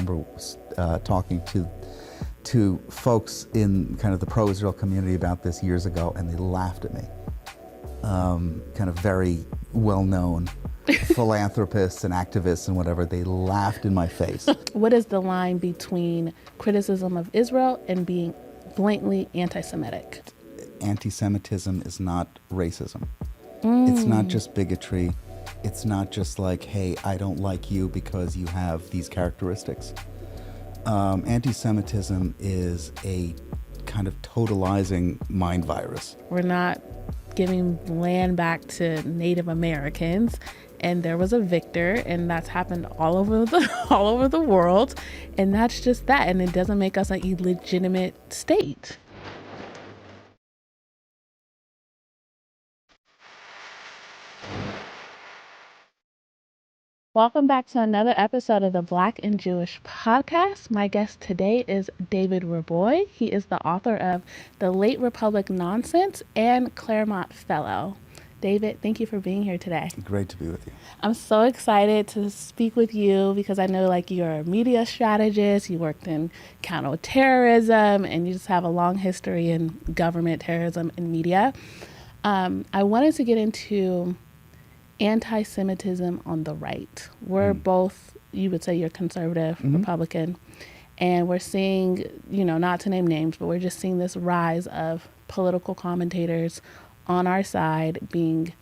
remember talking to folks in kind of the pro-Israel community about this years ago, and they laughed at me. Kind of very well-known philanthropists and activists and whatever, they laughed in my face. What is the line between criticism of Israel and being blatantly anti-Semitic? Anti-Semitism is not racism. It's not just bigotry. It's not just like, hey, I don't like you because you have these characteristics. Anti-Semitism is a kind of totalizing mind virus. We're not giving land back to Native Americans, and there was a victor, and that's happened all over the world, and that's just that, and it doesn't make us an illegitimate state. Welcome back to another episode of the Black and Jewish podcast. My guest today is David Reaboi. He is the author of The Late Republic Nonsense and Claremont Fellow. David, thank you for being here today. Great to be with you. I'm so excited to speak with you because I know you're a media strategist, you worked in counterterrorism, and you just have a long history in government, terrorism, and media. I wanted to get into anti-Semitism on the right. We're both, you would say you're conservative, Republican, and we're seeing, not to name names, but we're just seeing this rise of political commentators on our side being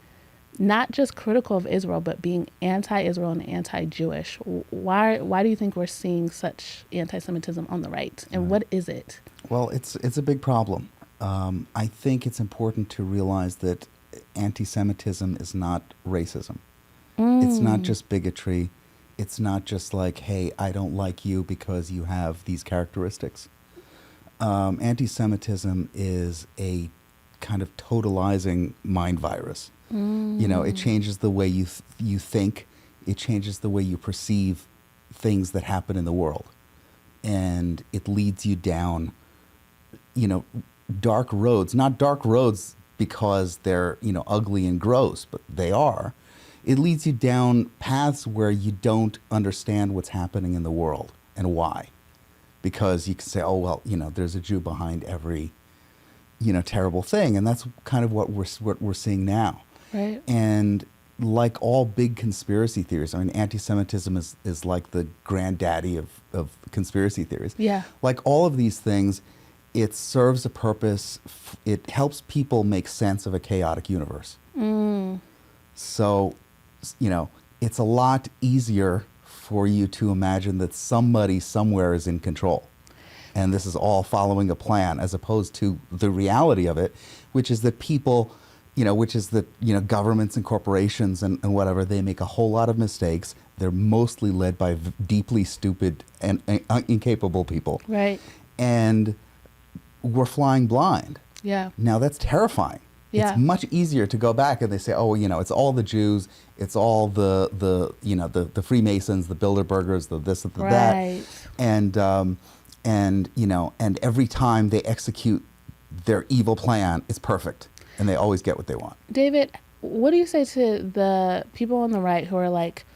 not just critical of Israel, but being anti-Israel and anti-Jewish. Why do you think we're seeing such anti-Semitism on the right? And what is it? Well, it's a big problem. I think it's important to realize that anti-Semitism is not racism. It's not just bigotry. It's not just like, hey, I don't like you because you have these characteristics. Anti-Semitism is a kind of totalizing mind virus. It changes the way you think. It changes the way you perceive things that happen in the world. And it leads you down, dark roads, not dark roads because they're, ugly and gross, but they are. It leads you down paths where you don't understand what's happening in the world and why. Because you can say, oh, well, there's a Jew behind every, terrible thing. And that's kind of what we're seeing now. Right. And like all big conspiracy theories, anti-Semitism is like the granddaddy of conspiracy theories. Yeah. Like all of these things, it serves a purpose. It helps people make sense of a chaotic universe. So, it's a lot easier for you to imagine that somebody somewhere is in control. And this is all following a plan, as opposed to the reality of it, which is that people, governments and corporations and whatever, they make a whole lot of mistakes. They're mostly led by deeply stupid and incapable people. Right. And we're flying blind. Yeah. Now that's terrifying. Yeah. It's much easier to go back and they say, oh, it's all the Jews, it's all the Freemasons, the Bilderbergers, the this, the right. that. And every time they execute their evil plan, it's perfect. And they always get what they want. David, what do you say to the people on the right who are like,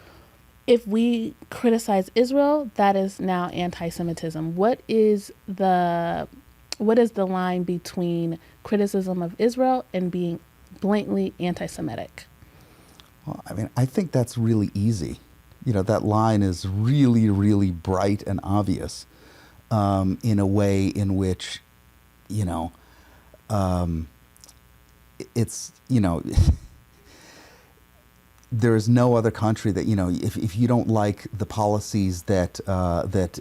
if we criticize Israel, that is now anti-Semitism? What is the line between criticism of Israel and being blatantly anti-Semitic? Well, I think that's really easy. That line is really, really bright and obvious in a way in which, it's, there is no other country that, if you don't like the policies that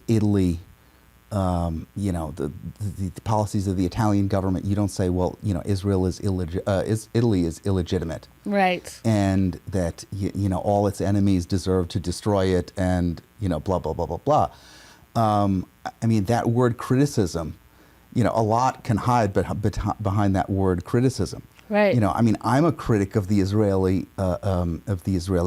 Italy, the policies of the Italian government, you don't say, well, Italy is illegitimate. Right. And that, all its enemies deserve to destroy it and, blah, blah, blah, blah, blah. That word criticism, a lot can hide behind that word criticism. Right. I'm a critic of the Israeli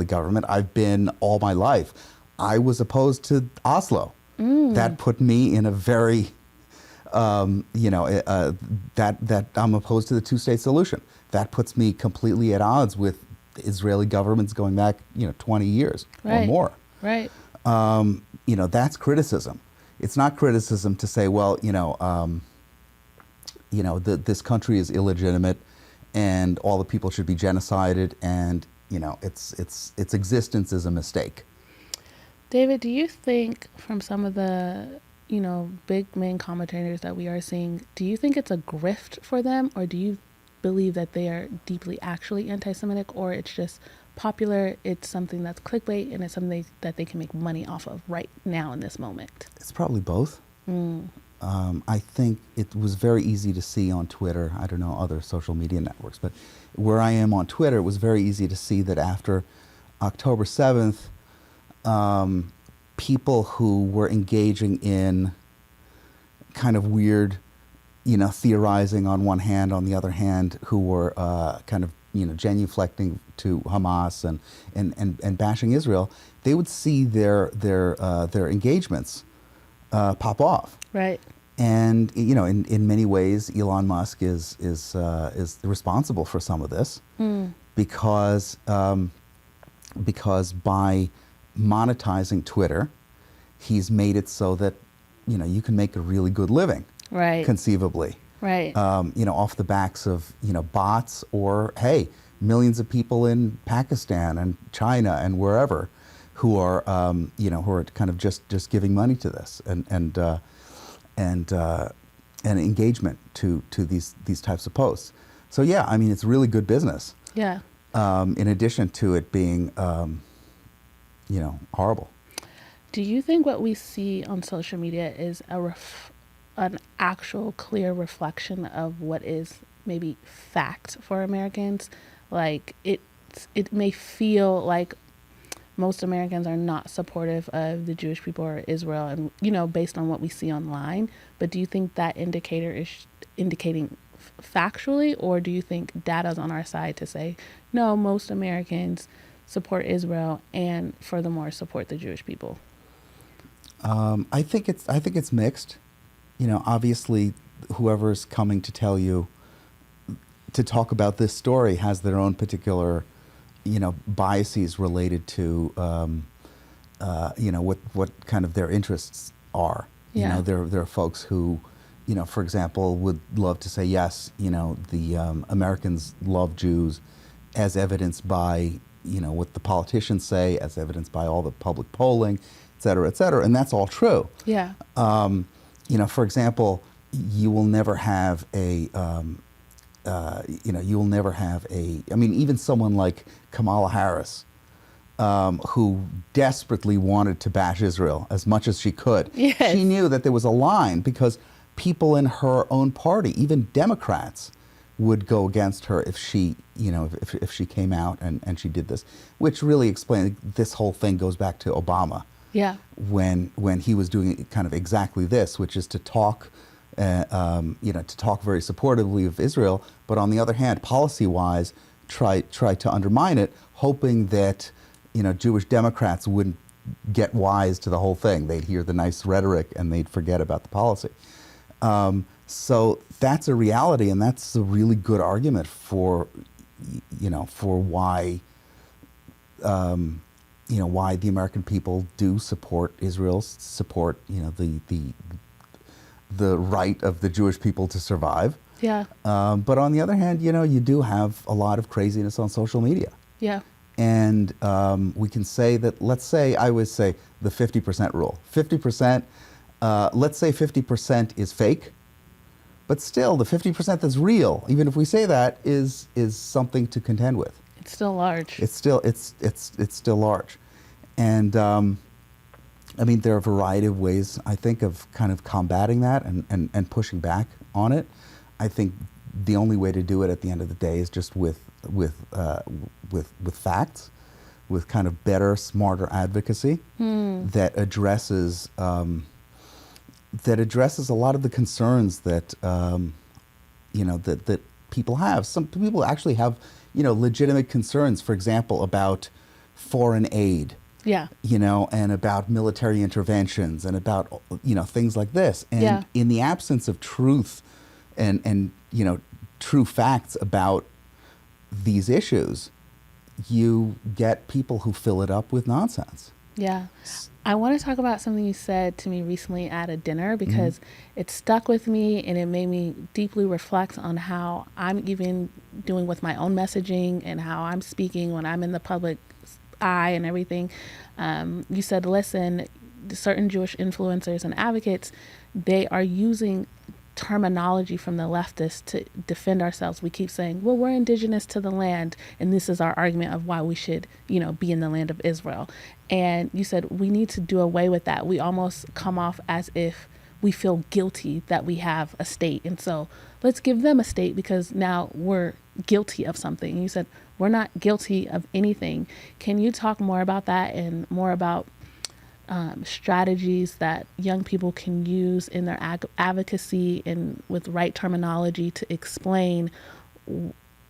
government. I've been all my life. I was opposed to Oslo. That put me in a very, that I'm opposed to the two-state solution. That puts me completely at odds with the Israeli governments going back, 20 years or more. Right. that's criticism. It's not criticism to say, well, this country is illegitimate, and all the people should be genocided, and its existence is a mistake. David, do you think from some of the big main commentators that we are seeing, do you think it's a grift for them, or do you believe that they are deeply actually anti-Semitic, or it's just popular, it's something that's clickbait, and it's something that they can make money off of right now in this moment? It's probably both. I think it was very easy to see on Twitter, I don't know other social media networks, but where I am on Twitter, it was very easy to see that after October 7th, people who were engaging in kind of weird, theorizing on one hand, on the other hand, who were kind of, genuflecting to Hamas and bashing Israel, they would see their engagements pop off. Right. And in many ways, Elon Musk is responsible for some of this because by monetizing Twitter, he's made it so that you can make a really good living, right? Conceivably, right? Off the backs of bots, or hey, millions of people in Pakistan and China and wherever who are who are kind of just giving money to this and engagement to these types of posts. So yeah, I mean, it's really good business. Yeah. In addition to it being horrible. Do you think what we see on social media is an actual clear reflection of what is maybe fact for Americans? Like it may feel like most Americans are not supportive of the Jewish people or Israel, and based on what we see online. But do you think that indicator is indicating factually, or do you think data's on our side to say no, most Americans support Israel and furthermore support the Jewish people? I think it's mixed. Obviously, whoever's coming to tell you to talk about this story has their own particular, biases related to, what kind of their interests are. Yeah. There are folks who, for example, would love to say yes. The Americans love Jews, as evidenced by what the politicians say, as evidenced by all the public polling, et cetera, and that's all true. Yeah. For example, you will never have a, even someone like Kamala Harris, who desperately wanted to bash Israel as much as she could. Yes. She knew that there was a line because people in her own party, even Democrats, would go against her if she, if she came out and she did this, which really explained this whole thing goes back to Obama. Yeah. When he was doing kind of exactly this, which is to talk, to talk very supportively of Israel, but on the other hand, policy-wise, try to undermine it, hoping that Jewish Democrats wouldn't get wise to the whole thing. They'd hear the nice rhetoric and they'd forget about the policy. So that's a reality, and that's a really good argument for why. Why the American people do support Israel, support the right of the Jewish people to survive. Yeah. But on the other hand, you do have a lot of craziness on social media. Yeah. And we can say that, I would say the 50% rule. 50%, let's say 50% is fake, but still the 50% that's real, even if we say that, is something to contend with. It's still large. It's still large, and there are a variety of ways, I think, of kind of combating that and pushing back on it. I think the only way to do it at the end of the day is just with facts, with kind of better, smarter advocacy that addresses a lot of the concerns that that people have. Some people actually have legitimate concerns, for example, about foreign aid. Yeah. And about military interventions and about, things like this. And in the absence of truth and true facts about these issues, you get people who fill it up with nonsense. Yeah. I want to talk about something you said to me recently at a dinner because it stuck with me and it made me deeply reflect on how I'm even doing with my own messaging and how I'm speaking when I'm in the public eye and everything. You said, listen, certain Jewish influencers and advocates, they are using terminology from the leftists to defend ourselves. We keep saying, well, we're indigenous to the land, and this is our argument of why we should, be in the land of Israel. And you said we need to do away with that. We almost come off as if we feel guilty that we have a state. And so let's give them a state because now we're guilty of something. And you said we're not guilty of anything. Can you talk more about that and more about strategies that young people can use in their advocacy and with right terminology to explain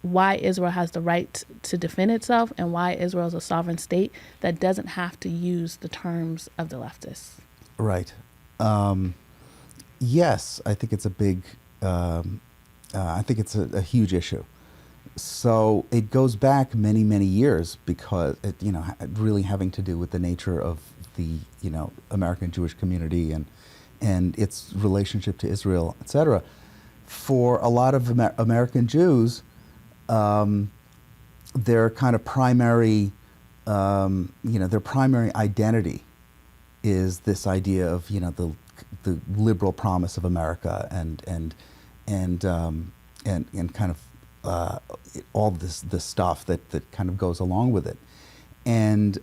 why Israel has the right to defend itself and why Israel is a sovereign state that doesn't have to use the terms of the leftists? Right. Yes, I think it's a big, I think it's a huge issue. So it goes back many, many years because it, really having to do with the nature of the, American Jewish community and its relationship to Israel, etc. For a lot of American Jews, their kind of primary, their primary identity is this idea of, the liberal promise of America and kind of all this stuff that kind of goes along with it. And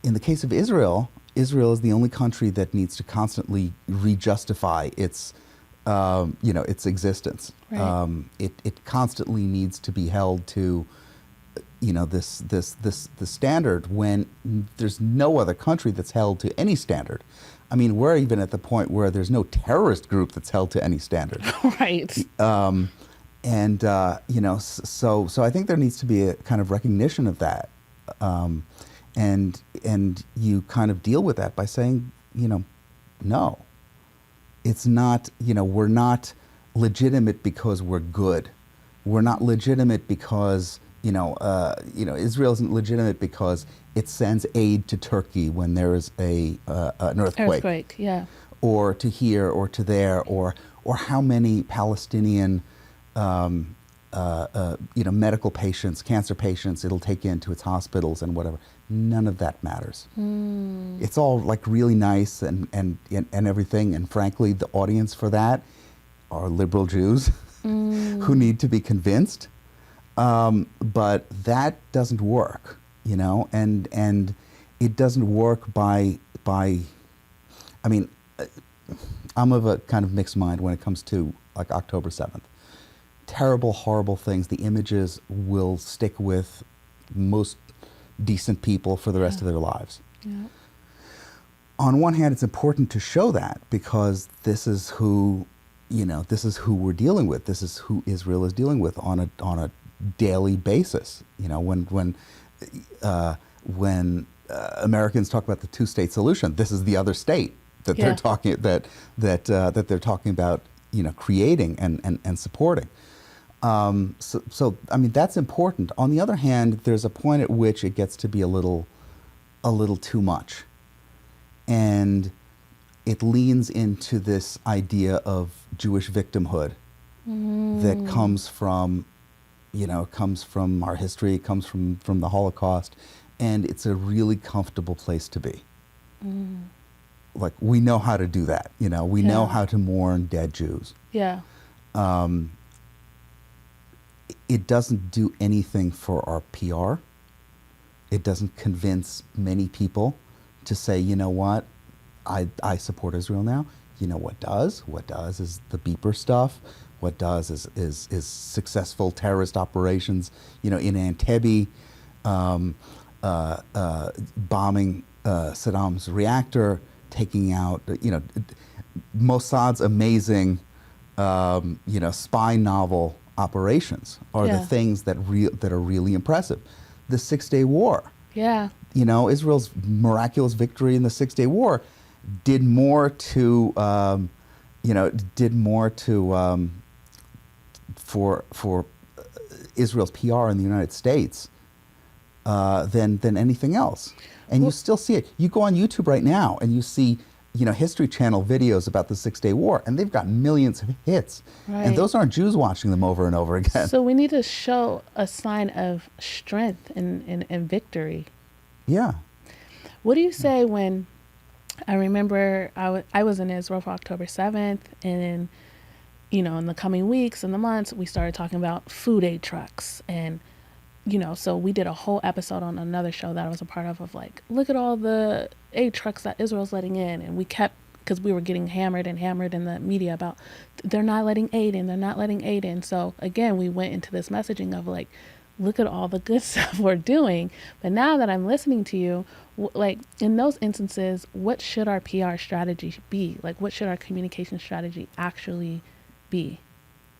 in the case of Israel, Israel is the only country that needs to constantly re-justify its existence. Right. It constantly needs to be held to, the standard when there's no other country that's held to any standard. I mean, we're even at the point where there's no terrorist group that's held to any standard. Right. So I think there needs to be a kind of recognition of that. And you kind of deal with that by saying, no, it's not, we're not legitimate because we're good. We're not legitimate because, Israel isn't legitimate because it sends aid to Turkey when there is an earthquake. Yeah. Or to here or to there, or how many Palestinian medical patients, cancer patients, it'll take into its hospitals and whatever. None of that matters. It's all like really nice and everything. And frankly, the audience for that are liberal Jews who need to be convinced. But that doesn't work, and it doesn't work by. I mean, I'm of a kind of mixed mind when it comes to like October 7th. Terrible, horrible things. The images will stick with most decent people for the rest of their lives. Yeah. On one hand, it's important to show that because this is who, this is who we're dealing with. This is who Israel is dealing with on a daily basis. When Americans talk about the two-state solution, this is the other state that they're talking that they're talking about, creating and supporting. So I mean, that's important. On the other hand, there's a point at which it gets to be a little too much. And it leans into this idea of Jewish victimhood that comes from our history, it comes from the Holocaust, and it's a really comfortable place to be. Like, we know how to do that, we know how to mourn dead Jews. Yeah. It doesn't do anything for our PR. It doesn't convince many people to say, you know what, I support Israel now. You know what does? What does is the beeper stuff. What does is successful terrorist operations, in Entebbe, bombing Saddam's reactor, taking out, Mossad's amazing, spy novel operations are the things that are really impressive. The 6-Day War. Yeah. Israel's miraculous victory in the 6-Day War did more to, for Israel's PR in the United States than anything else. And you still see it. You go on YouTube right now and you see, History Channel videos about the 6-Day War, and they've got millions of hits. Right. And those aren't Jews watching them over and over again. So we need to show a sign of strength and victory. Yeah. What do you say when, I remember I was in Israel for October 7th, and then, in the coming weeks and the months, we started talking about food aid trucks. And, so we did a whole episode on another show that I was a part of like, look at all the aid trucks that Israel's letting in. And we kept, because we were getting hammered in the media about they're not letting aid in. So again, we went into this messaging of like, look at all the good stuff we're doing. But now that I'm listening to you, like in those instances, what should our PR strategy be? Like, what should our communication strategy actually be?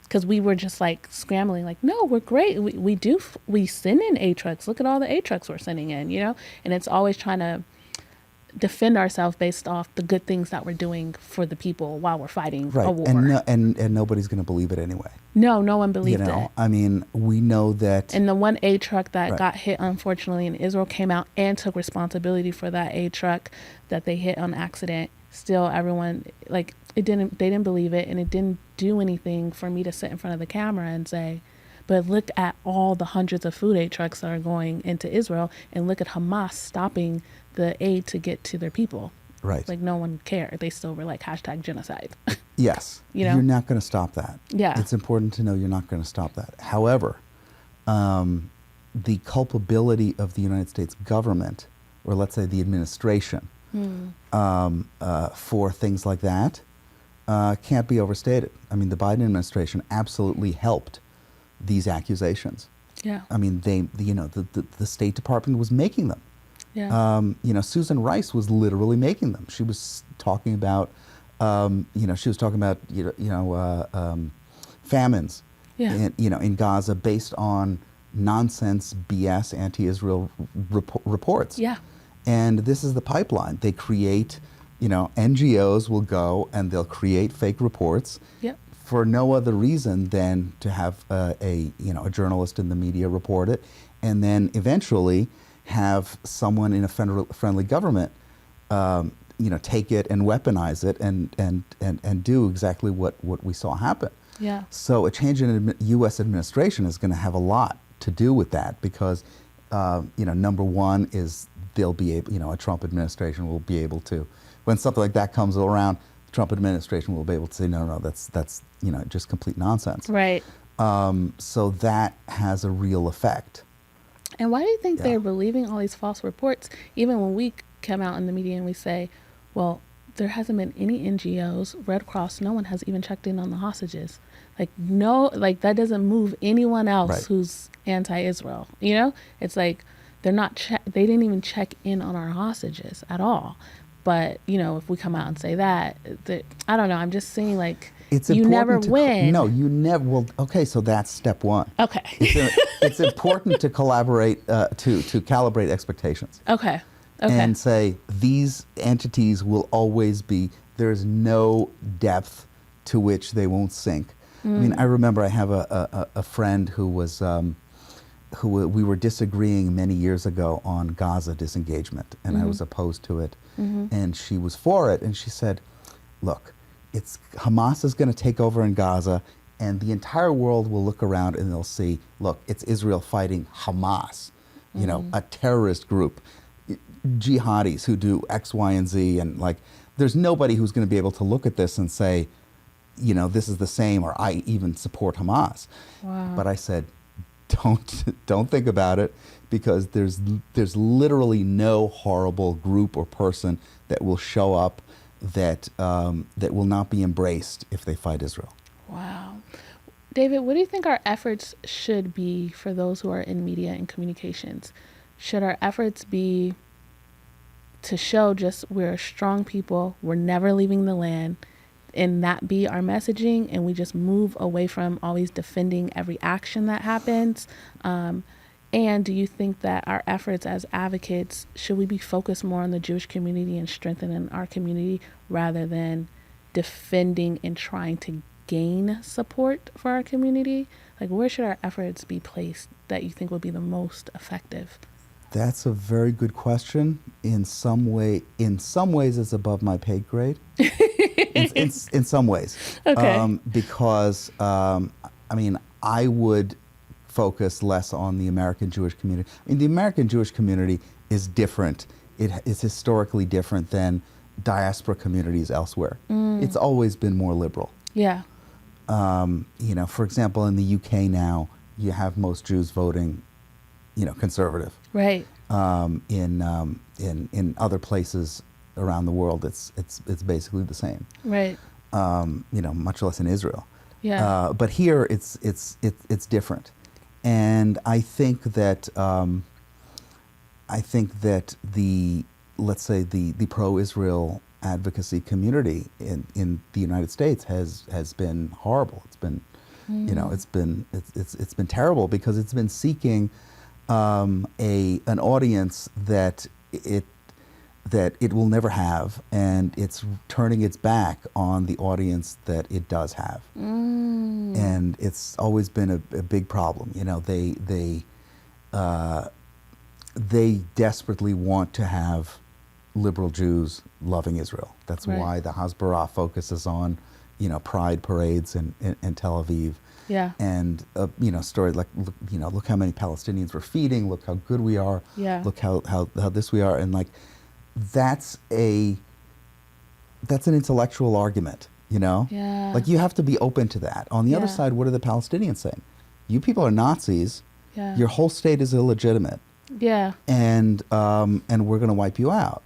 Because we were just like scrambling, like, no, we're great. We send in aid trucks. Look at all the aid trucks we're sending in, and it's always trying to defend ourselves based off the good things that we're doing for the people while we're fighting a war. And nobody's going to believe it anyway. No one believed it. I mean, we know that. And the one aid truck that got hit, unfortunately, in Israel came out and took responsibility for that aid truck that they hit on accident. Still, everyone, like, they didn't believe it, and it didn't do anything for me to sit in front of the camera and say, but look at all the hundreds of food aid trucks that are going into Israel, and look at Hamas stopping the aid to get to their people. Right. Like, no one cared. They still were like #genocide. Yes. You're not going to stop that. Yeah. It's important to know you're not going to stop that. However, the culpability of the United States government, or let's say the administration, for things like that can't be overstated. I mean, the Biden administration absolutely helped these accusations. Yeah. I mean, the State Department was making them. Yeah. Susan Rice was literally making them. She was talking about, famines, in Gaza based on nonsense, BS, anti-Israel reports. Yeah. And this is the pipeline. They create, NGOs will go and they'll create fake reports. Yep. For no other reason than to have a journalist in the media report it, and then eventually have someone in a friendly government, take it and weaponize it and do exactly what we saw happen. Yeah. So a change in U.S. administration is going to have a lot to do with that because, number one is they'll be able, a Trump administration will be able to, when something like that comes around, the Trump administration will be able to say, no, that's just complete nonsense. Right. So that has a real effect. And why do you think they're believing all these false reports, even when we come out in the media and we say, well, there hasn't been any NGOs, Red Cross, no one has even checked in on the hostages. That doesn't move anyone else who's anti-Israel. It's like they didn't even check in on our hostages at all. But, if we come out and say that, I don't know, I'm just saying you never win. No, you never. Well, okay, so that's step one. Okay. It's important to collaborate, to calibrate expectations. Okay. And say these entities will always be, there's no depth to which they won't sink. I mean, I remember I have a friend who was, who we were disagreeing many years ago on Gaza disengagement, and I was opposed to it, and she was for it, and she said, look, Hamas is going to take over in Gaza, and the entire world will look around and they'll see, look, it's Israel fighting Hamas, a terrorist group, jihadis who do X, Y, and Z, and there's nobody who's going to be able to look at this and say, this is the same, or I even support Hamas. Wow. But I said, don't think about it, because there's literally no horrible group or person that will show up that will not be embraced if they fight Israel. Wow. David, what do you think our efforts should be for those who are in media and communications? Should our efforts be to show just we're a strong people, we're never leaving the land, and that be our messaging, and we just move away from always defending every action that happens? And do you think that our efforts as advocates, should we be focused more on the Jewish community and strengthening our community rather than defending and trying to gain support for our community? Where should our efforts be placed that you think would be the most effective? That's a very good question. In some ways, it's above my pay grade. In some ways, Okay. because I mean, I would focus less on the American Jewish community. I mean, the American Jewish community is different. It is historically different than diaspora communities elsewhere. It's always been more liberal. Yeah. You know, for example, in the UK now, you have most Jews voting, you know, conservative. Right. In other places around the world, it's basically the same. Right. You know, much less in Israel. Yeah. But here, it's different, and I think that the, let's say, the pro-Israel advocacy community in the United States has been horrible. It's been, you know, it's been terrible, because it's been seeking an audience that it will never have, and it's turning its back on the audience that it does have. And it's always been a big problem. You know, they desperately want to have liberal Jews loving Israel. That's Right. why the Hasbara focuses on, you know, pride parades in Tel Aviv. Yeah. And you know, stories like, you know, look how many Palestinians we're feeding. Look how good we are. Yeah. Look how this we are. And like, that's an intellectual argument. You know. Yeah. Like, you have to be open to that. On the other Yeah. side, what are the Palestinians saying? You people are Nazis. Yeah. Your whole state is illegitimate. Yeah. And we're going to wipe you out.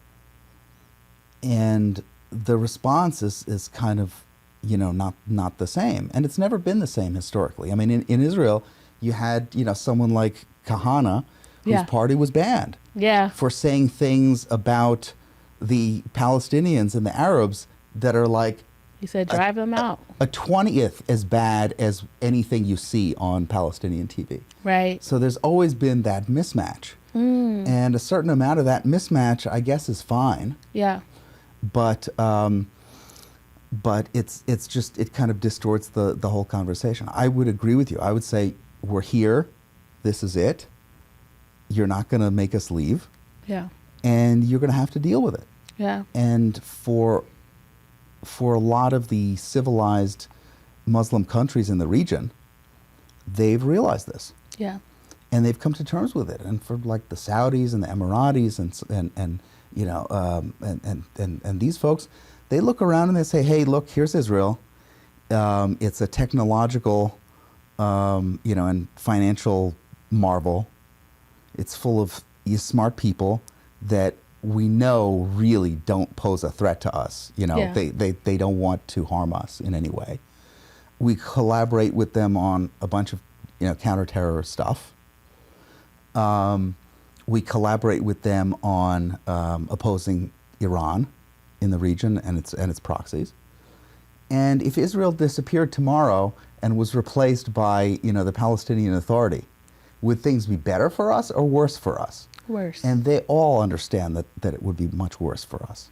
And the response is kind of, you know, not the same. And it's never been the same historically. I mean, in Israel, you had, you know, someone like Kahana, whose Yeah. party was banned Yeah. for saying things about the Palestinians and the Arabs that are like He said, drive them out. a 20th as bad as anything you see on Palestinian TV. Right. So there's always been that mismatch. And a certain amount of that mismatch, I guess, is fine. Yeah. But it's just, it kind of distorts the whole conversation. I would agree with you. I would say, we're here. This is it. You're not going to make us leave. Yeah. And you're going to have to deal with it. Yeah. And for a lot of the civilized Muslim countries in the region, they've realized this. Yeah. And they've come to terms with it. And for like the Saudis and the Emiratis and you know, and these folks, they look around and they say, hey, look, here's Israel. It's a technological, you know, and financial marvel. It's full of smart people that we know really don't pose a threat to us. You know, Yeah. they don't want to harm us in any way. We collaborate with them on a bunch of, you know, counterterror stuff. We collaborate with them on opposing Iran in the region and its proxies. And if Israel disappeared tomorrow and was replaced by, you know, the Palestinian Authority, would things be better for us or worse for us? Worse. And they all understand that it would be much worse for us.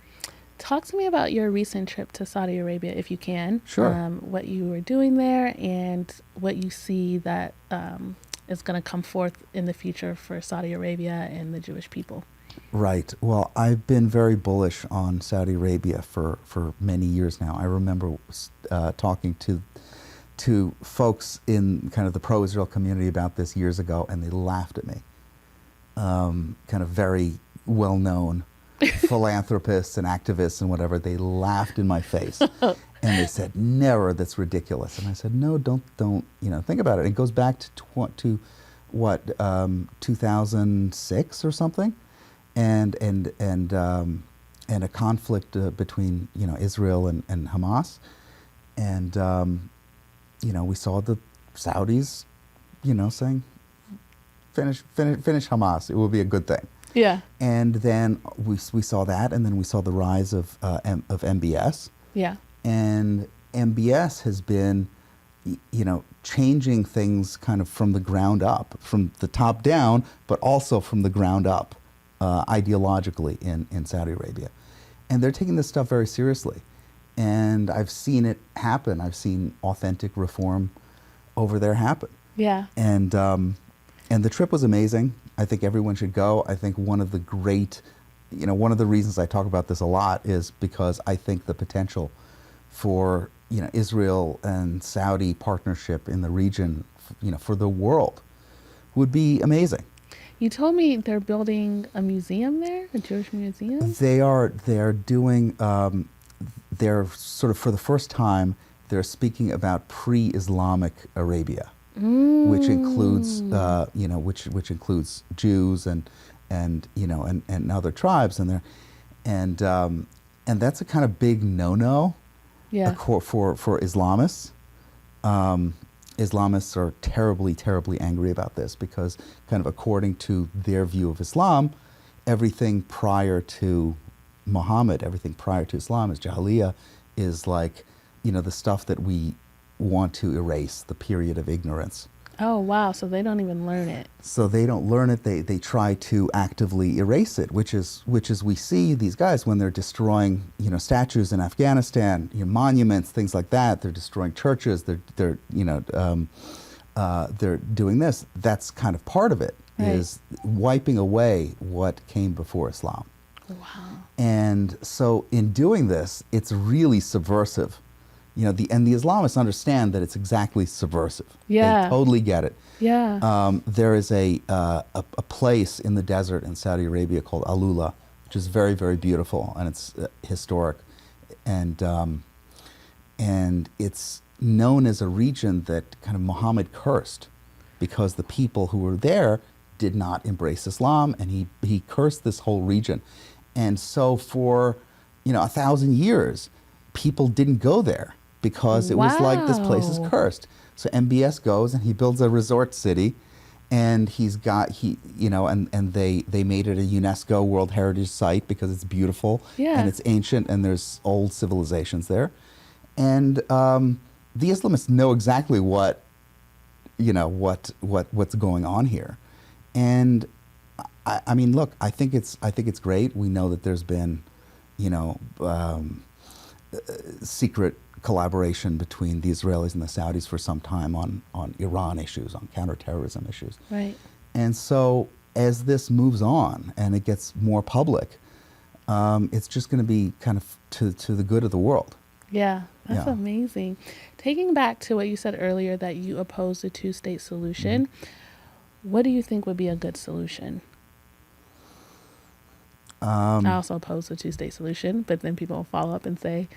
Talk to me about your recent trip to Saudi Arabia, if you can. Sure. What you were doing there and what you see that is going to come forth in the future for Saudi Arabia and the Jewish people. Right. Well, I've been very bullish on Saudi Arabia for many years now. I remember talking to folks in kind of the pro-Israel community about this years ago, and they laughed at me. Kind of very well-known philanthropists and activists and whatever, they laughed in my face. And they said, never, that's ridiculous. And I said, no, don't, you know, think about it. It goes back to what, 2006 or something? And a conflict between, you know, Israel and Hamas. And, you know, we saw the Saudis, you know, saying, finish Hamas, it will be a good thing. Yeah. And then we saw that, and then we saw the rise of MBS. Yeah. And MBS has been, you know, changing things kind of from the ground up, from the top down, but also from the ground up, ideologically in Saudi Arabia. And they're taking this stuff very seriously. And I've seen it happen. I've seen authentic reform over there happen. Yeah. And the trip was amazing. I think everyone should go. I think one of the great, one of the reasons I talk about this a lot is because I think the potential for, Israel and Saudi partnership in the region, for the world would be amazing. You told me they're building a museum there, a Jewish museum? They're doing, they're sort of, for the first time, they're speaking about pre-Islamic Arabia, which includes, which includes Jews and other tribes, and that's a kind of big no-no, for Islamists. Islamists are terribly, terribly angry about this because, kind of according to their view of Islam, everything prior to Muhammad, everything prior to Islam is Jahiliyyah, is like, the stuff that we want to erase, the period of ignorance. Oh, wow. So they don't even learn it. So they don't learn it. They try to actively erase it, which is we see these guys when they're destroying, statues in Afghanistan, monuments, things like that. They're destroying churches. They're doing this. That's kind of part of it, is wiping away what came before Islam. Wow. And so in doing this, it's really subversive. And the Islamists understand that it's exactly subversive. Yeah. They totally get it. Yeah. There is a place in the desert in Saudi Arabia called Alula, which is very, very beautiful, and it's historic. And it's known as a region that kind of Muhammad cursed because the people who were there did not embrace Islam, and he cursed this whole region. And so for, 1,000 years, people didn't go there because it was like, this place is cursed. So MBS goes and he builds a resort city, and they made it a UNESCO World Heritage Site because it's beautiful and it's ancient and there's old civilizations there. And the Islamists know exactly what's going on here. And I mean, look, I think it's great. We know that there's been, secret collaboration between the Israelis and the Saudis for some time on Iran issues, on counterterrorism issues. Right. And so as this moves on and it gets more public, it's just going to be kind of to the good of the world. Yeah, that's amazing. Taking back to what you said earlier, that you oppose the two-state solution, what do you think would be a good solution? I also oppose the two-state solution, but then people will follow up and say,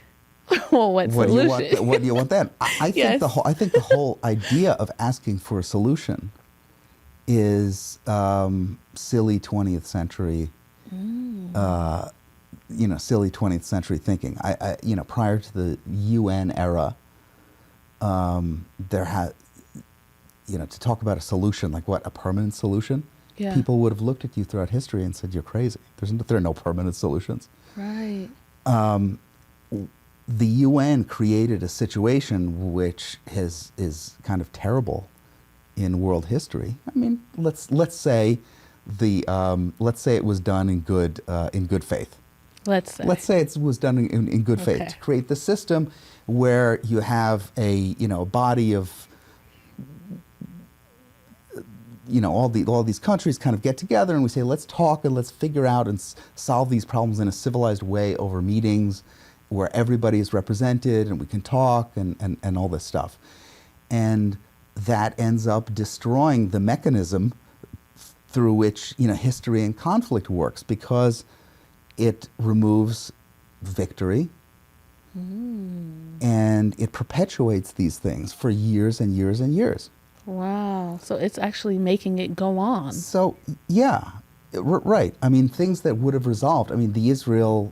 well, what solution? What do you want then? I think the whole idea of asking for a solution is silly 20th century, silly 20th century thinking. Prior to the UN era, there had, to talk about a solution, like a permanent solution, people would have looked at you throughout history and said, you're crazy. There are no permanent solutions. Right. The UN created a situation which is kind of terrible in world history. I mean, let's say it was done in good faith. Let's say it was done in good faith to create the system where you have a body of all these countries kind of get together and we say, let's talk and let's figure out and solve these problems in a civilized way over meetings where everybody is represented and we can talk and all this stuff. And that ends up destroying the mechanism through which history and conflict works, because it removes victory and it perpetuates these things for years and years and years. Wow. So it's actually making it go on. So, yeah, right. I mean, things that would have resolved. I mean, the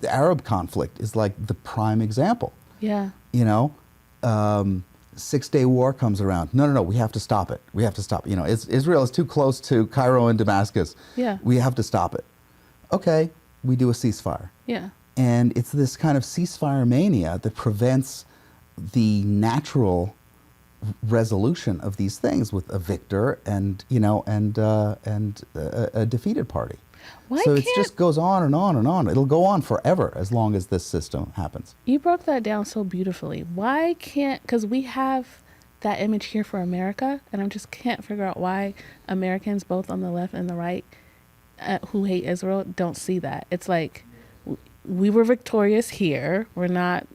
Arab conflict is like the prime example. Yeah. 6-Day War comes around. No, we have to stop it. We have to stop it. Israel is too close to Cairo and Damascus. Yeah. We have to stop it. Okay, we do a ceasefire. Yeah. And it's this kind of ceasefire mania that prevents the natural resolution of these things with a victor and a defeated party. So it just goes on and on and on. It'll go on forever as long as this system happens. You broke that down so beautifully. Why can't, because we have that image here for America, and I just can't figure out why Americans, both on the left and the right, who hate Israel, don't see that. It's like we were victorious here. We're not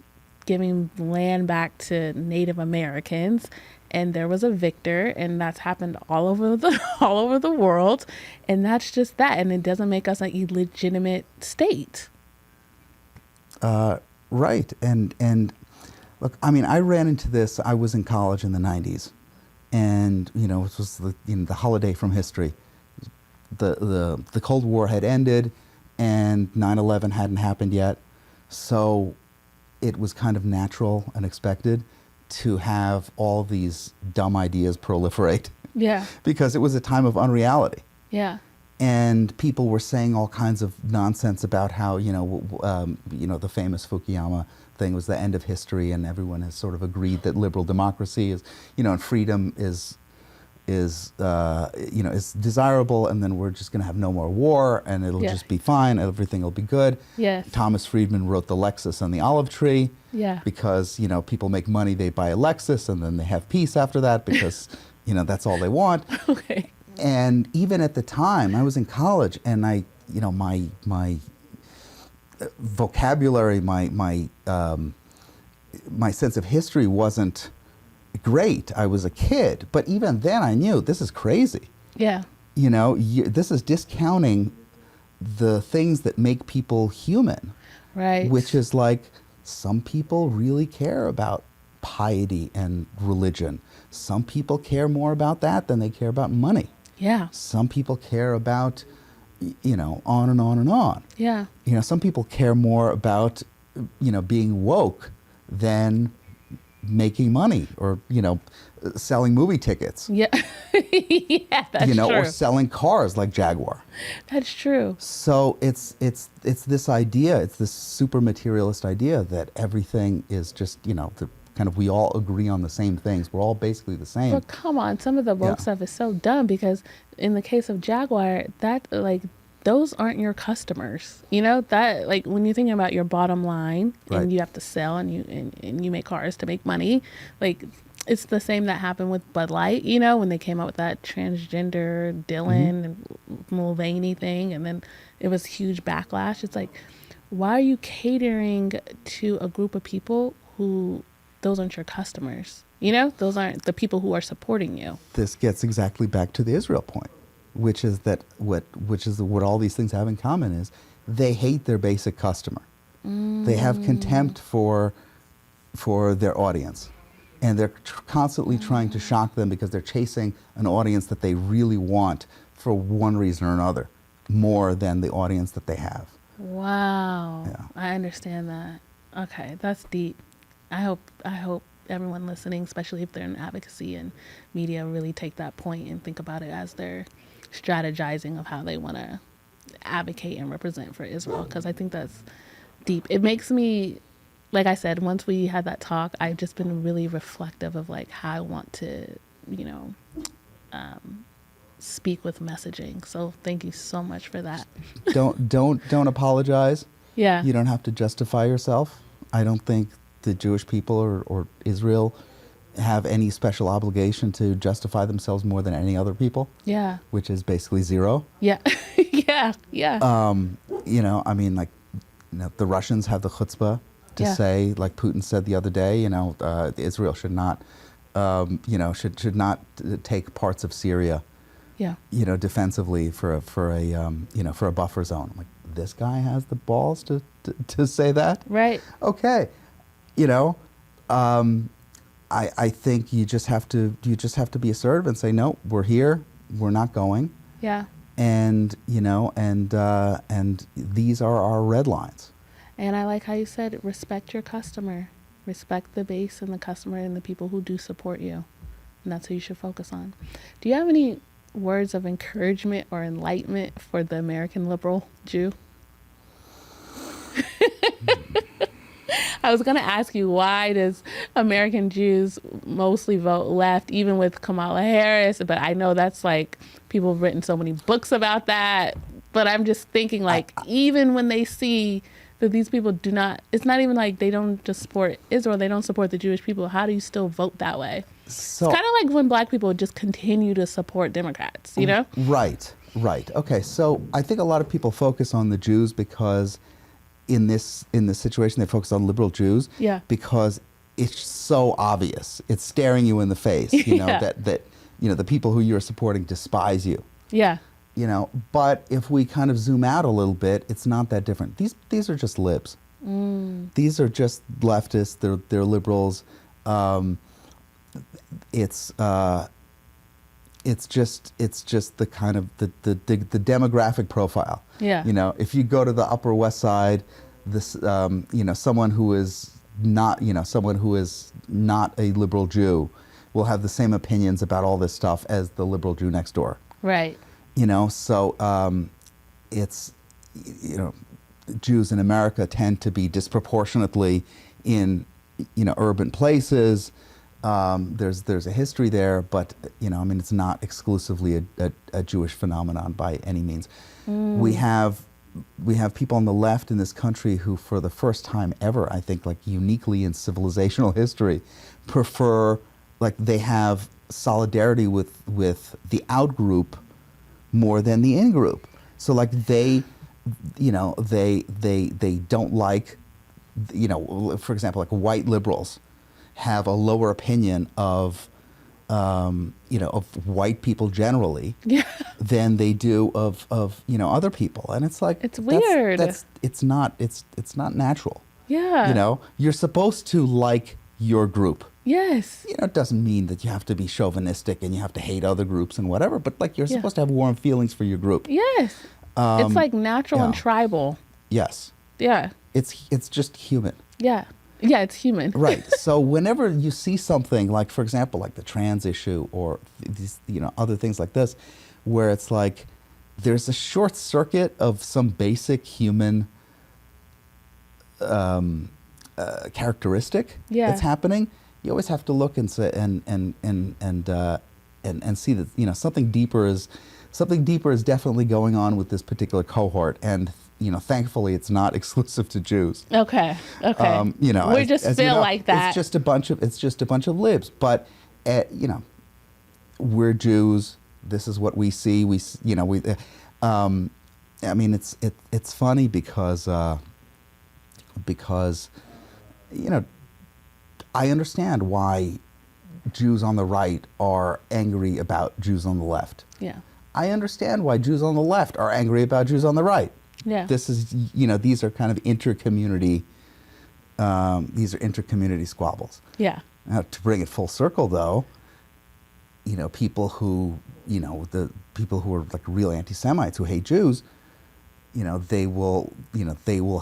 giving land back to Native Americans, and there was a victor, and that's happened all over the world, and that's just that, and it doesn't make us an illegitimate state. Right, and look, I mean, I ran into this. I was in college in the '90s, and it was the holiday from history. The Cold War had ended, and 9/11 hadn't happened yet, so it was kind of natural and expected to have all these dumb ideas proliferate. Yeah. Because it was a time of unreality. Yeah. And people were saying all kinds of nonsense about how, the famous Fukuyama thing was the end of history, and everyone has sort of agreed that liberal democracy is, and freedom is desirable, and then we're just going to have no more war, and it'll just be fine, everything will be good. Yes. Thomas Friedman wrote The Lexus and the Olive Tree. Yeah. Because, people make money, they buy a Lexus, and then they have peace after that because, that's all they want. Okay. And even at the time, I was in college, and my vocabulary, my sense of history wasn't great. I was a kid, but even then I knew this is crazy. Yeah. This is discounting the things that make people human. Right. Which is like, some people really care about piety and religion. Some people care more about that than they care about money. Yeah. Some people care about, on and on and on. Yeah. Some people care more about, being woke than making money or, selling movie tickets. Yeah. Yeah, that's true. Or selling cars like Jaguar. That's true. So it's this idea, it's this super materialist idea that everything is just, we all agree on the same things. We're all basically the same. But come on, some of the woke stuff is so dumb, because in the case of Jaguar, that those aren't your customers. That when you're thinking about your bottom line, right, and you have to sell, and you make cars to make money, it's the same that happened with Bud Light, when they came out with that transgender Dylan and Mulvaney thing, and then it was huge backlash. It's like, why are you catering to a group of people who, those aren't your customers? Those aren't the people who are supporting you. This gets exactly back to the Israel point, which is that what all these things have in common is they hate their basic customer. They have contempt for their audience. And they're constantly trying to shock them because they're chasing an audience that they really want for one reason or another, more than the audience that they have. Wow. Yeah. I understand that. Okay, that's deep. I hope everyone listening, especially if they're in advocacy and media, really take that point and think about it as they're strategizing of how they want to advocate and represent for Israel, because I think that's deep. It makes me, like I said, once we had that talk, I've just been really reflective of how I want to, speak with messaging. So thank you so much for that. Don't apologize. Yeah. You don't have to justify yourself. I don't think the Jewish people or Israel have any special obligation to justify themselves more than any other people. Yeah. Which is basically zero. Yeah. Yeah. The Russians have the chutzpah to say, like Putin said the other day, Israel should not, should not take parts of Syria, defensively for a buffer zone. I'm like, this guy has the balls to say that? Right. Okay. I think you just have to be assertive and say, no, we're here, we're not going. Yeah. And these are our red lines. And I like how you said, respect your customer, respect the base and the customer and the people who do support you. And that's who you should focus on. Do you have any words of encouragement or enlightenment for the American liberal Jew? I was going to ask you, why does American Jews mostly vote left, even with Kamala Harris? But I know that's people have written so many books about that. But I'm just thinking, even when they see that these people it's not even they don't just support Israel, they don't support the Jewish people. How do you still vote that way? So It's kind of like when black people just continue to support Democrats, you know? right. Okay. So I think a lot of people focus on the Jews because in this situation they focus on liberal Jews. Yeah. Because it's so obvious. It's staring you in the face. You know Yeah. that the people who you're supporting despise you. Yeah. But if we kind of zoom out a little bit, it's not that different. These are just libs. These are just leftists. They're liberals. It's just the kind of the demographic profile. Yeah. If you go to the Upper West Side, this someone who is not a liberal Jew will have the same opinions about all this stuff as the liberal Jew next door. Right. So it's Jews in America tend to be disproportionately in urban places. There's a history there, but it's not exclusively a Jewish phenomenon by any means. We have people on the left in this country who, for the first time ever, I think, like uniquely in civilizational history, prefer, like, they have solidarity with the out group more than the in group. So like they don't like, for example, like white liberals have a lower opinion of white people generally than they do of other people, and it's like, it's weird. It's not natural. Yeah. You're supposed to like your group. Yes. It doesn't mean that you have to be chauvinistic and you have to hate other groups and whatever, but like you're supposed to have warm feelings for your group. Yes. It's like natural and tribal. Yes. Yeah. It's just human. Yeah. Yeah, it's human. Right. So whenever you see something like, for example, like the trans issue or these, other things like this, where it's like there's a short circuit of some basic human characteristic that's happening, you always have to look and say and see that something deeper is definitely going on with this particular cohort, and thankfully it's not exclusive to Jews. Okay. We just feel like that. It's just a bunch of libs, but we're Jews. This is what we see. It's funny because I understand why Jews on the right are angry about Jews on the left. Yeah. I understand why Jews on the left are angry about Jews on the right. Yeah. This is, these are kind of intercommunity squabbles. Yeah. Now, to bring it full circle, though, people who, the people who are like real anti-Semites who hate Jews, they will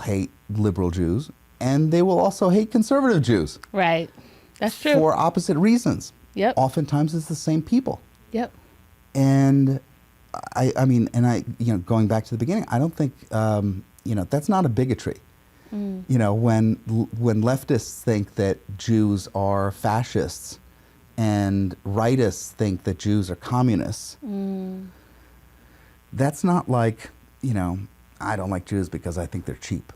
hate liberal Jews, and they will also hate conservative Jews. Right. That's true. For opposite reasons. Yep. Oftentimes it's the same people. Yep. And going back to the beginning, I don't think, that's not a bigotry. When leftists think that Jews are fascists and rightists think that Jews are communists, that's not like, I don't like Jews because I think they're cheap.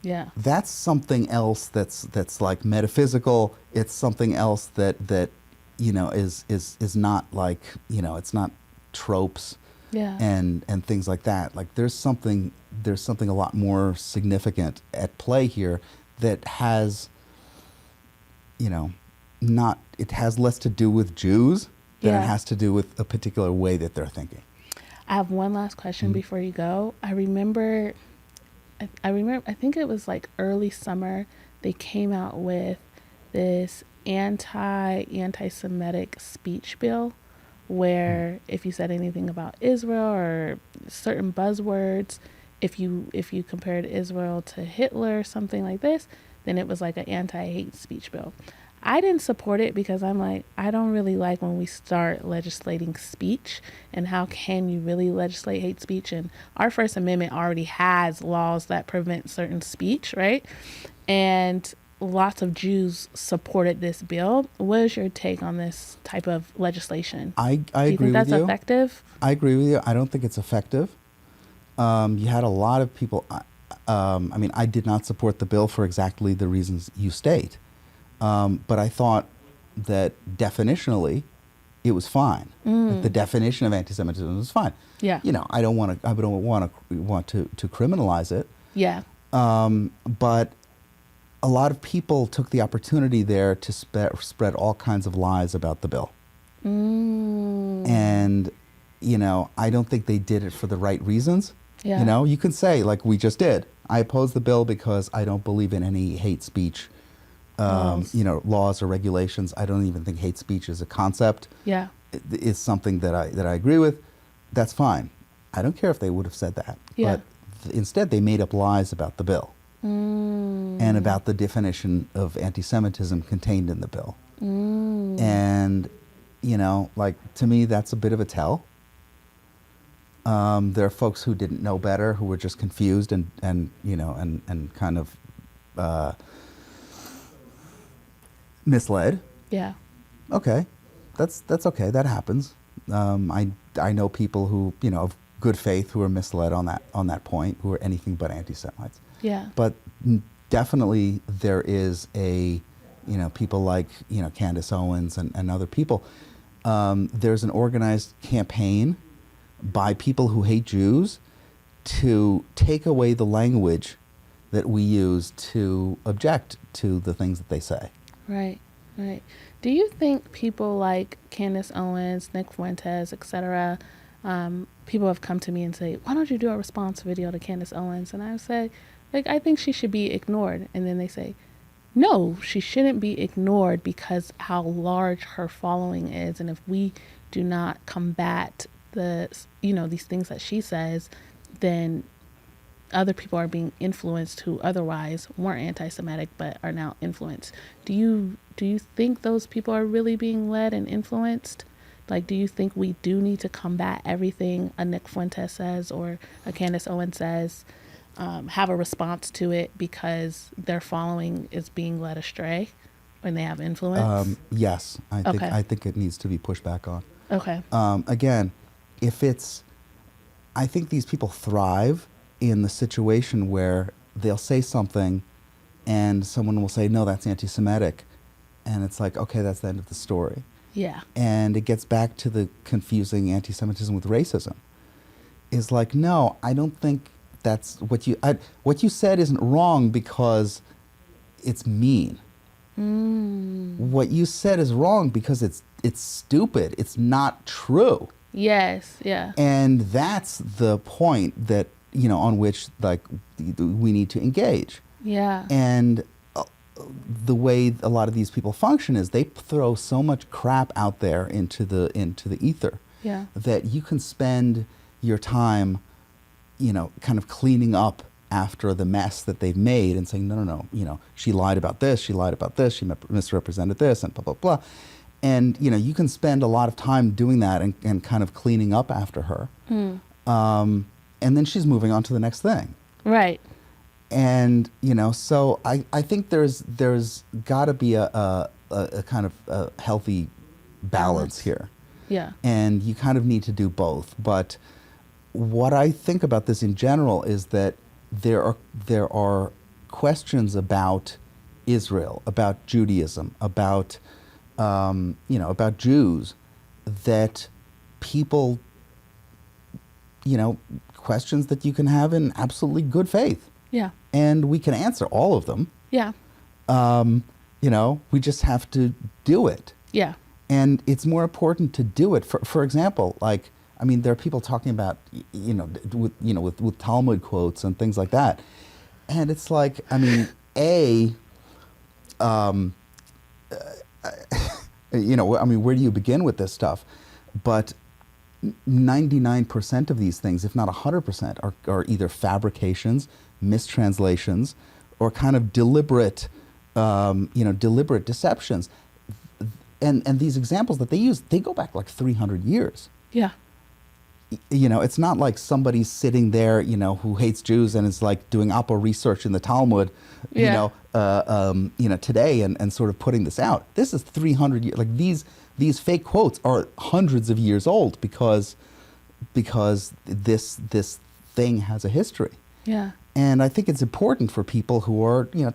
Yeah. That's something else that's like metaphysical. It's something else that is not like, it's not tropes. Yeah. And things like that. Like there's something a lot more significant at play here that has, it has less to do with Jews than it has to do with a particular way that they're thinking. I have one last question before you go. I remember, I think it was like early summer, they came out with this anti-Semitic speech bill, where if you said anything about Israel or certain buzzwords, if you compared Israel to Hitler or something like this, then it was like an anti-hate speech bill. I didn't support it because I'm like, I don't really like when we start legislating speech, and how can you really legislate hate speech? And our First Amendment already has laws that prevent certain speech, right? And lots of Jews supported this bill. What is your take on this type of legislation? I agree with you. Do you think that's effective? I agree with you. I don't think it's effective. You had a lot of people, I did not support the bill for exactly the reasons you state. But I thought, that definitionally it was fine. Like the definition of anti-Semitism was fine. Yeah. You know, I don't want to criminalize it. Yeah. But a lot of people took the opportunity there to spread all kinds of lies about the bill. And, you know, I don't think they did it for the right reasons. Yeah. You know, you can say, like we just did, I oppose the bill because I don't believe in any hate speech, you know, laws or regulations. I don't even think hate speech is a concept. Yeah. It's something that I agree with. That's fine. I don't care if they would have said that. Yeah. But instead, they made up lies about the bill and about the definition of anti-Semitism contained in the bill. And, you know, like, to me, that's a bit of a tell. There are folks who didn't know better, who were just confused and you know, and kind of misled. Yeah. Okay, that's okay. That happens. I know people who, you know, of good faith who are misled on that point, who are anything but anti-Semites. Yeah. But definitely there is a, you know, people like, you know, Candace Owens and other people. There's an organized campaign by people who hate Jews to take away the language that we use to object to the things that they say. Right, right. Do you think people like Candace Owens, Nick Fuentes, etc., people have come to me and say, why don't you do a response video to Candace Owens? And I say, like, I think she should be ignored. And then they say, no, she shouldn't be ignored because how large her following is. And if we do not combat the, you know, these things that she says, then other people are being influenced who otherwise weren't anti-Semitic but are now influenced. Do you think those people are really being led and influenced? Like, do you think we do need to combat everything a Nick Fuentes says or a Candace Owens says, have a response to it because their following is being led astray when they have influence? Yes, I think it needs to be pushed back on. Okay. Again, I think these people thrive in the situation where they'll say something and someone will say, no, that's anti-Semitic. And it's like, okay, that's the end of the story. Yeah. And it gets back to the confusing anti-Semitism with racism. Is like, no, I don't think that's what you said isn't wrong because it's mean. What you said is wrong because it's stupid. It's not true. Yes. Yeah. And that's the point that, you know, on which, like, we need to engage. Yeah. And the way a lot of these people function is they throw so much crap out there into the ether. Yeah. That you can spend your time, you know, kind of cleaning up after the mess that they've made and saying, no, you know, she lied about this, she misrepresented this, and blah, blah, blah. And, you know, you can spend a lot of time doing that and kind of cleaning up after her. And then she's moving on to the next thing. Right. And, you know, so I think there's got to be a kind of a healthy balance here. Yeah. And you kind of need to do both. But what I think about this in general is that there are questions about Israel, about Judaism, about about Jews that people, you know, questions that you can have in absolutely good faith. Yeah. And we can answer all of them. Yeah. You know, we just have to do it. Yeah. And it's more important to do it. For example, like, I mean, there are people talking about, with Talmud quotes and things like that. And it's like, I mean, where do you begin with this stuff? But 99% of these things, if not 100%, are either fabrications, mistranslations, or kind of deliberate deceptions. And these examples that they use, they go back like 300 years. Yeah. You know, it's not like somebody's sitting there, you know, who hates Jews and is like doing Oppo research in the Talmud, today and sort of putting this out. This is 300 years. Like these fake quotes are hundreds of years old because this thing has a history. Yeah. And I think it's important for people who are, you know,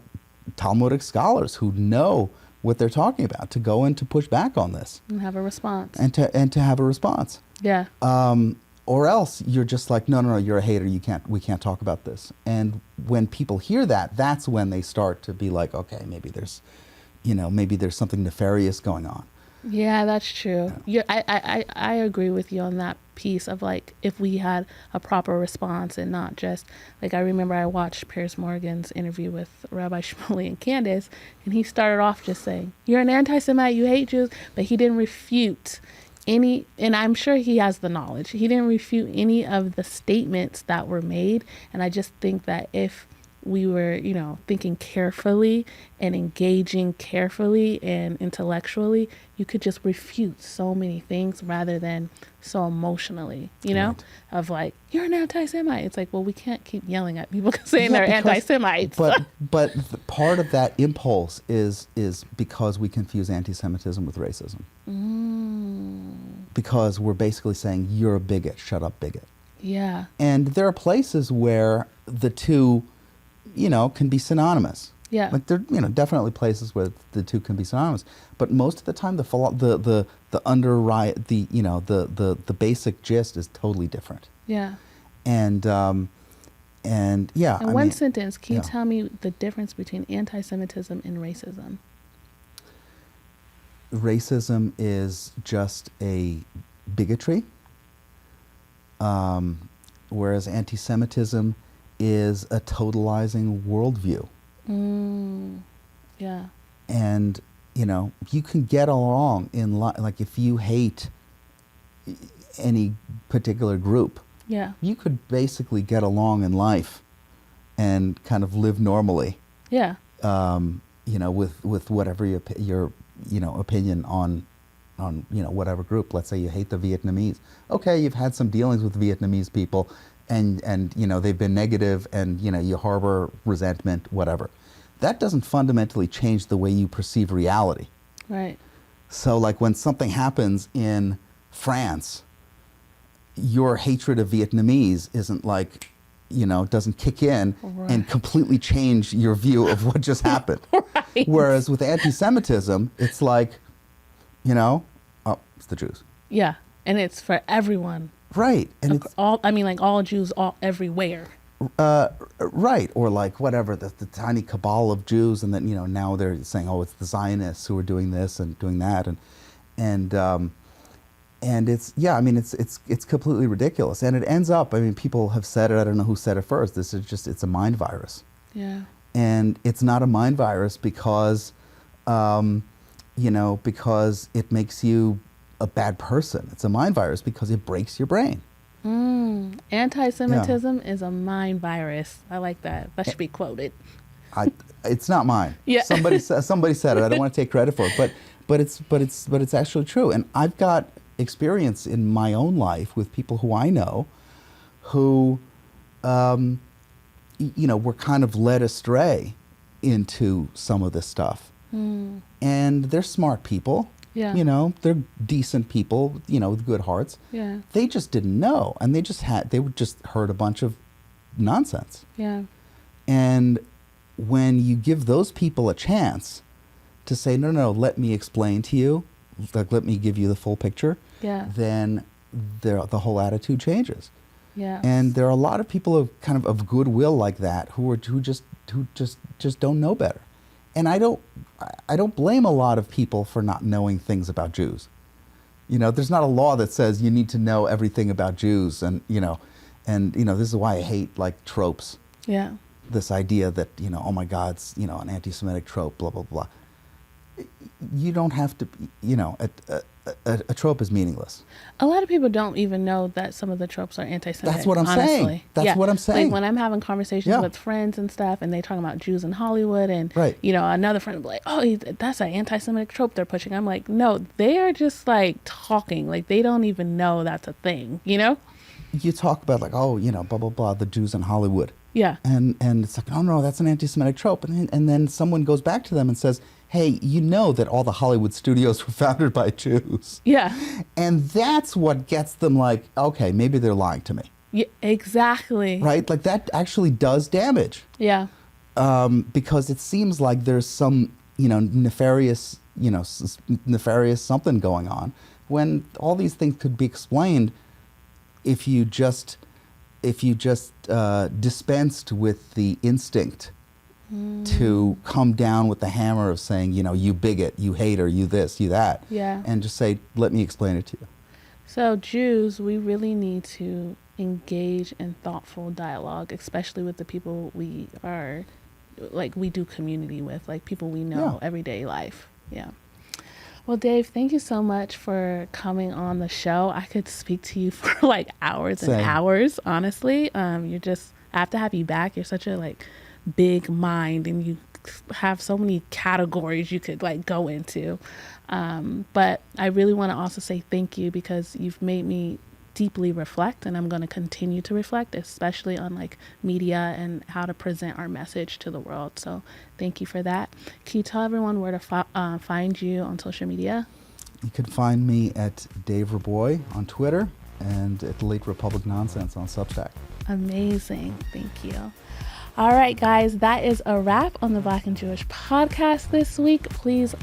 Talmudic scholars who know what they're talking about, to go and to push back on this And have a response. and to have a response. Yeah. Or else you're just like, no, you're a hater. We can't talk about this. And when people hear that, that's when they start to be like, okay, maybe there's something nefarious going on. Yeah, that's true. I agree with you on that piece of like, if we had a proper response and not just like, I remember I watched Piers Morgan's interview with Rabbi Shmuley and Candace, and he started off just saying, you're an anti-Semite, you hate Jews, but he didn't refute any, and I'm sure he has the knowledge, he didn't refute any of the statements that were made. And I just think that if we were, thinking carefully and engaging carefully and intellectually, you could just refute so many things rather than so emotionally, Right. of like, you're an anti-Semite. It's like, well, we can't keep yelling at people saying they're anti-Semites. But part of that impulse is because we confuse anti-Semitism with racism. Because we're basically saying, you're a bigot, shut up, bigot. Yeah. And there are places where the two, can be synonymous. Yeah. Like there, definitely places where the two can be synonymous. But most of the time, the basic gist is totally different. Yeah. And yeah. In one sentence, can you tell me the difference between anti-Semitism and racism? Racism is just a bigotry, whereas anti-Semitism is a totalizing worldview. Yeah. And, you can get along in like if you hate any particular group, Yeah. you could basically get along in life and kind of live normally. Yeah. With whatever your opinion on whatever group. Let's say you hate the Vietnamese. Okay, you've had some dealings with Vietnamese people, and they've been negative, and you harbor resentment, whatever. That doesn't fundamentally change the way you perceive reality. Right. So like when something happens in France, your hatred of Vietnamese isn't like, doesn't kick in Right. and completely change your view of what just happened. Right. Whereas with anti-Semitism, it's like, oh, it's the Jews. Yeah. And it's for everyone. Right. And it's all Jews, everywhere. right. Or like whatever, the tiny cabal of Jews. And then, now they're saying, oh, it's the Zionists who are doing this and doing that. And it's, it's completely ridiculous. And it ends up, people have said it, I don't know who said it first, it's a mind virus. Yeah. And it's not a mind virus because, because it makes you a bad person. It's a mind virus because it breaks your brain. Anti-Semitism is a mind virus. I like that. That should be quoted. It's not mine. Yeah. Somebody said it. I don't want to take credit for it, but it's actually true. And I've got experience in my own life with people who I know who were kind of led astray into some of this stuff. And they're smart people. Yeah. They're decent people, with good hearts. Yeah. They just didn't know, and they just heard a bunch of nonsense. Yeah. And when you give those people a chance to say, no, let me explain to you, like let me give you the full picture, Yeah. then the whole attitude changes. Yeah. And there are a lot of people of goodwill like that who just don't know better. And I don't blame a lot of people for not knowing things about Jews. There's not a law that says you need to know everything about Jews, and this is why I hate like tropes. Yeah. This idea that, oh my God, it's, an anti-Semitic trope, blah, blah, blah. You don't have to, a trope is meaningless. A lot of people don't even know that some of the tropes are anti-Semitic. That's what I'm honestly. saying. That's what I'm saying. Like when I'm having conversations Yeah. with friends and stuff, and they talk about Jews in Hollywood, and Right. Another friend will be like, "Oh, that's an anti-Semitic trope they're pushing." I'm like, "No, they are just like talking. Like they don't even know that's a thing." You talk about like, oh, blah, blah, blah, the Jews in Hollywood. Yeah. And it's like, oh no, that's an anti-Semitic trope. And then someone goes back to them and says, hey, that all the Hollywood studios were founded by Jews. Yeah. And that's what gets them like, okay, maybe they're lying to me. Yeah. Exactly. Right? Like that actually does damage. Yeah. Because it seems like there's some nefarious, nefarious something going on, when all these things could be explained if you just dispensed with the instinct to come down with the hammer of saying, you bigot, you hater, you this, you that, and just say, let me explain it to you. So Jews, we really need to engage in thoughtful dialogue, especially with the people we do community with, like people we know, everyday life. Yeah. Well, Dave, thank you so much for coming on the show. I could speak to you for like hours and hours, honestly. I have to have you back. You're such a big mind, and you have so many categories you could go into. But I really want to also say thank you, because you've made me deeply reflect, and I'm going to continue to reflect, especially on media and how to present our message to the world. So thank you for that. Can you tell everyone where to find you on social media? You can find me at Dave Reaboi on Twitter and at Late Republic Nonsense on Substack. Amazing. Thank you. All right, guys, that is a wrap on the Black and Jewish podcast this week. Please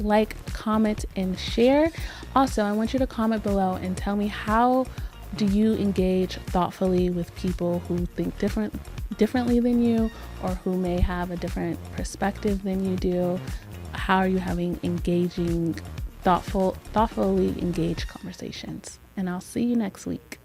comment, and share. Also, I want you to comment below and tell me, how do you engage thoughtfully with people who think differently than you, or who may have a different perspective than you do? How are you having thoughtfully engaged conversations? And I'll see you next week.